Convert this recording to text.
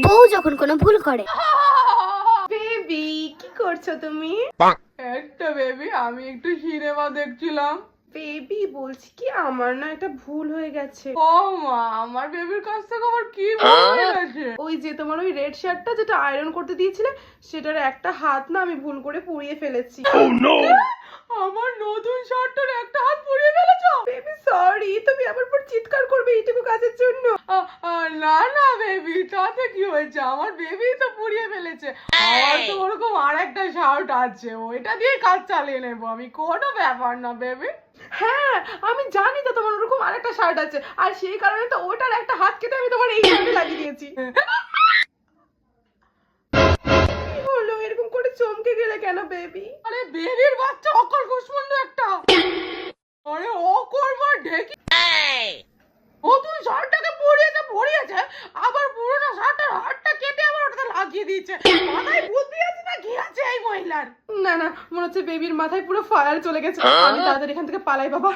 বউ যখন কোনো ভুল করে। বেবি কি করছো তুমি? একটা বেবি আমি একটু সিনেমা দেখছিলাম। বেবি বলছি কি আমার না একটা ভুল হয়ে গেছে। ও মা, আমার বেবির কাছ থেকে আবার কি ভুল হয়ে গেছে? ওই যে তোমার ওই রেড শার্টটা যেটা আয়রন করতে দিয়েছিলে সেটার একটা হাত না আমি ভুল করে পুড়িয়ে ফেলেছি। আমার নতুন শার্টটার একটা হাত পুড়িয়ে ফেলেছো? বেবি সরি, তুমি আমার পর চিৎকার করবে এইটুকু কাজের জন্য? না না বেবি, তাতে কি হয়েছে? আমার বেবি তো পুড়িয়ে ফেলেছে। আমার তো ওরকম আর একটা শার্ট আছে, ওইটা দিয়ে কাজ চালিয়ে নেবো আমি, কোনো ব্যাপার না বেবি। হ্যাঁ আমি জানি তো তোমার ওরকম আরেকটা শার্ট আছে, আর সেই কারণে তো ওটার একটা হাত কেটে আমি তোমার এই শার্টে লাগিয়ে দিয়েছি। কি হলো, এরকম করে চমকে গেলে কেন বেবি? আরে বেবির বাচ্চা অকল কুসমুন্ডু একটা। আরে ও করবো ঢেকি নতুন শার্টটাকে পরিয়েছে আবার পুরোনো শার্টের হাতটা কেটে আবার ওটাতে লাগিয়ে দিয়েছে। মাথায় বুদ্ধি আছে না কি আছে এই মহিলার? না না, মনে হচ্ছে বেবির মাথায় পুরো ফায়ার চলে গেছে। আমি তাড়াতাড়ি এখান থেকে পালাই বাবা।